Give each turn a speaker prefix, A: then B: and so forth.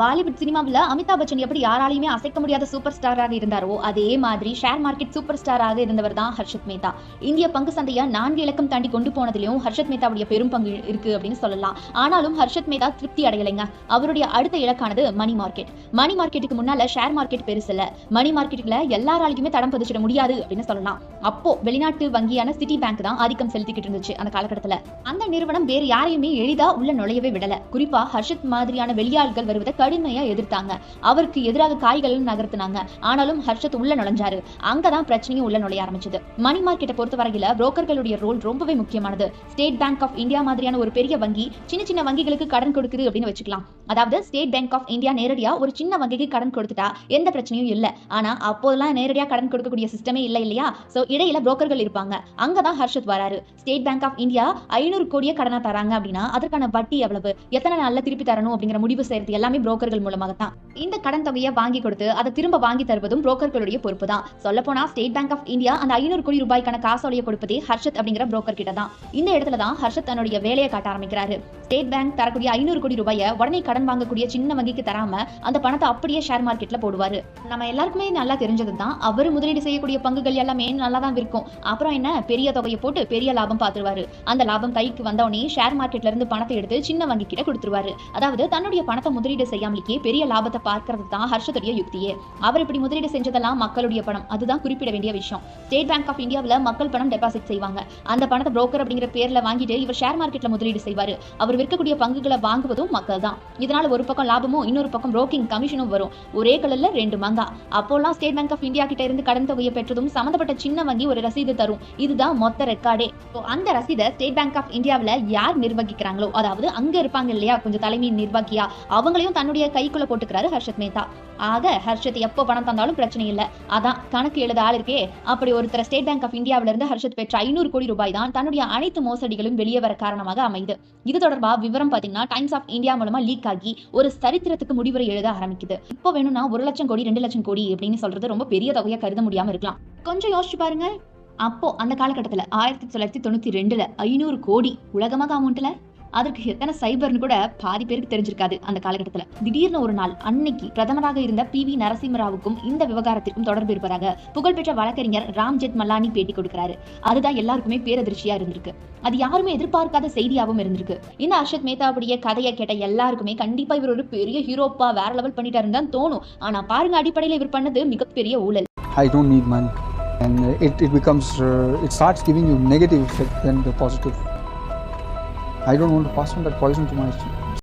A: பாலிவுட் சினிமாவில் அமிதாப் பச்சன் எப்படி யாராலையுமே அசைக்க முடியாத சூப்பர் ஸ்டாராக இருந்தாரோ அதே மாதிரி ஷேர் மார்க்கெட் சூப்பர் ஸ்டாராக இருந்தவர் தான் ஹர்ஷத் மேத்தா. இந்திய பங்கு சந்தையை 4 இலக்கம் தாண்டி கொண்டு போனதிலும் ஹர்ஷத் மேத்தாவுடைய பெரும் பங்கு இருக்கு அப்படின்னு சொல்லலாம். ஆனாலும் ஹர்ஷத் மேத்தா திருப்தி அடையலைங்க. அவருடைய அடுத்த இலக்கானது மணி மார்க்கெட். மணி மார்க்கெட்டுக்கு முன்னால ஷேர் மார்க்கெட் பெருசு இல்ல. மணி மார்க்கெட்டுல எல்லாராலையுமே தடம் பதிச்சிட முடியாது அப்படின்னு சொல்லலாம். அப்போ வெளிநாட்டு வங்கியான சிட்டி பேங்க் தான் ஆதிக்கம் செலுத்திக்கிட்டு இருந்துச்சு அந்த காலகட்டத்துல. அந்த நிறுவனம் வேறு யாரையுமே எளிதா உள்ள நுழையவே விடல. குறிப்பா ஹர்ஷத் மாதிரியான வெளியாள்கள் வருவதை கடுமையா எதிர்த்தாங்க. அவருக்கு எதிராக காய்கள் நகர்த்தினாங்க. ஆனாலும் ஹர்ஷத் உள்ள நுழைஞ்சாரு. அங்கதான் பிரச்சனையும் உள்ள நுழைய ஆரம்பிச்சது. மணி மார்க்கெட்டை பொறுத்தவரையில புரோக்கர்களுடைய ரோல் ரொம்பவே முக்கியமானது. ஸ்டேட் பேங்க் ஆஃப் இந்தியா மாதிரியான ஒரு பெரிய வங்கி சின்ன சின்ன வங்கிகளுக்கு கடன் கொடுக்குது அப்படின்னு வச்சுக்கலாம். அதாவது ஸ்டேட் பேங்க் ஆஃப் இந்தியா நேரடியா ஒரு சின்ன வங்கிக்கு கடன் கொடுத்துட்டா எந்த பிரச்சனையும் இல்ல. ஆனா அப்போதெல்லாம் நேரடியா கடன் கொடுக்கக்கூடிய சிஸ்டமே இல்ல இல்லையா? சோ இடையில புரோக்கர்கள் இருப்பாங்க. அங்கதான் ஹர்ஷத் வராரு. ஸ்டேட் பேங்க் ஆஃப் இந்தியா 500 கோடியை கடனா தராங்க அப்படின்னா அதற்கான வட்டி எவ்வளவு, எத்தனை நாள்ல திருப்பி தரணும் அப்படிங்கிற முடிவு செய்யறது எல்லாமே புரோக்கர்கள் மூலமாக தான். இந்த கடன் தொகையை வாங்கி கொடுத்து அதை திரும்ப வாங்கி தருவதும் புரோக்கர்களுடைய பொறுப்பு தான். சொல்ல போனா ஸ்டேட் பேங்க் ஆஃப் இந்தியா அந்த 500 கோடி ரூபாய்க்கான காசோலையை கொடுப்பதே ஹர்ஷத் அப்படிங்கிற புரோக்கர் கிட்ட தான். இந்த இடத்துல தான் ஹர்ஷத் தன்னுடைய வேலையை காட்ட ஆரம்பிக்கிறாரு. ஸ்டேட் பேங்க் தரக்கூடிய 500 கோடி ரூபாயை உடனே கடன் வாங்கக்கூடிய சின்ன வங்கிக்கு தராம அந்த பணத்தை அப்படியே ஷேர் மார்க்கெட்ல போடுவாரு. நம்ம எல்லாருக்குமே நல்லா தெரிஞ்சது தான். அவர் முதலீடு செய்யக்கூடிய பங்குகள் எல்லாமே நல்லா தான் இருக்கும். அப்புறம் என்ன, பெரிய தொகையை போட்டு பெரிய லாபம் பார்த்துருவாரு. அந்த லாபம் கைக்கு வந்தவனே ஷேர் மார்க்கெட்ல இருந்து பணத்தை எடுத்து சின்ன வங்கி கிட்ட கொடுத்துருவாரு. அதாவது தன்னுடைய பணத்தை முதலீடு செய்யாமலேயே பெரிய லாபத்தை பார்க்கறது தான் ஹர்ஷத்துடைய யுக்தியே. அவர் இப்படி முதலீடு செஞ்சதெல்லாம் மக்களுடைய பணம். அதுதான் குறிப்பிட வேண்டிய விஷயம். ஸ்டேட் பேங்க் ஆஃப் இந்தியாவில் மக்கள் பணம் டெபாசிட் செய்வாங்க. அந்த பணத்தை புரோக்கர் அப்படிங்கிற பேர்ல வாங்கிட்டு இவர் ஷேர் மார்க்கெட்ல முதலீடு செய்வாரு. அவர் விற்கக்கூடிய பங்குகளை வாங்குவதும் மக்கள் தான். இதனால ஒரு பக்கம் லாபமும் இன்னொரு பக்கம் புரோக்கிங் கமிஷனும் வரும். ஒரே கல்லுல 2 மாங்கா. அப்போல்லாம் ஸ்டேட் பேங்க் ஆஃப் இந்தியா கிட்ட இருந்து கடன் தொகையை பெற்றதும் சம்பந்தப்பட்ட சின்ன வங்கி ஒரு ரசீது தரும். இதுதான் மொத்த ரெக்கார்டே. அந்த ரசீதை ஸ்டேட் பேங்க் ஆஃப் இந்தியாவில் யார் நிர்வகிக்கிறாங்களோ, அதாவது அங்க இருப்பாங்க இல்லையா கொஞ்சம் தலைமை நிர்வாகியா, அவங்களையும் தன்னுடைய கைக்குள்ள போட்டுக்கிறாரு ஹர்ஷத் மேத்தா. ஆக ஹர்ஷத் எப்போ பணம் தந்தாலும் பிரச்சனை இல்லை. அதான் கணக்கு எழுத ஆள் இருக்கே. அப்படி ஒருத்தர் ஸ்டேட் பேங்க் ஆஃப் இந்தியாவில இருந்து ஹர்ஷத் பெற்ற 500 கோடி ரூபாய் தான் தன்னுடைய அனைத்து மோசடிகளும் வெளியே வர காரணமாக அமைது. இது தொடர்பா விவரம் பாத்தீங்கன்னா டைம்ஸ் ஆஃப் இந்தியா மூலமா லீக் ஆகி ஒரு சரித்திரத்துக்கு முடிவுரை எழுத ஆரம்பிக்குது. இப்போ வேணும்னா 1 லட்சம் கோடி 2 லட்சம் கோடி அப்படின்னு சொல்றது ரொம்ப பெரிய தொகையா கருத முடியாம இருக்கலாம். கொஞ்சம் யோசிச்சு பாருங்க. அப்போ அந்த காலகட்டத்தில் 1992 500 கோடி உலகமாக அமௌண்ட்ல அதற்கு எத்தனை சைபர்னு கூட பாதி பேருக்கு தெரிஞ்சிருக்காது. அந்த காலகட்டத்தில் திடீர்னு ஒரு நாள் அன்னைக்கு பிரதமராக இருந்த PV நரசிம்மராவுக்கும் இந்த விவகாரத்திற்கும் தொடர்பு இருப்பதாக புகழ்பெற்ற வழக்கறிஞர் ராம் ஜெத்மலானி பேட்டி கொடுக்கிறாரு. அதுதான் எல்லாருக்குமே பேரதிர்ச்சியா இருந்திருக்கு. அது யாருமே எதிர்பார்க்காத செய்தியாகவும் இருந்திருக்கு. இந்த ஹர்ஷத் மேத்தாவுடைய கதையை கேட்ட எல்லாருக்குமே கண்டிப்பா இவர் ஒரு பெரிய ஹீரோப்பா வேற லெவல் பண்ணிட்டாருன்னு தான் தோணும். ஆனா பாருங்க, அடிப்படையில் இவர் பண்ணது மிகப்பெரிய ஊழல்.
B: I don't need money. And it becomes, it starts giving you negative effect than the positive. I don't want to pass on that poison to my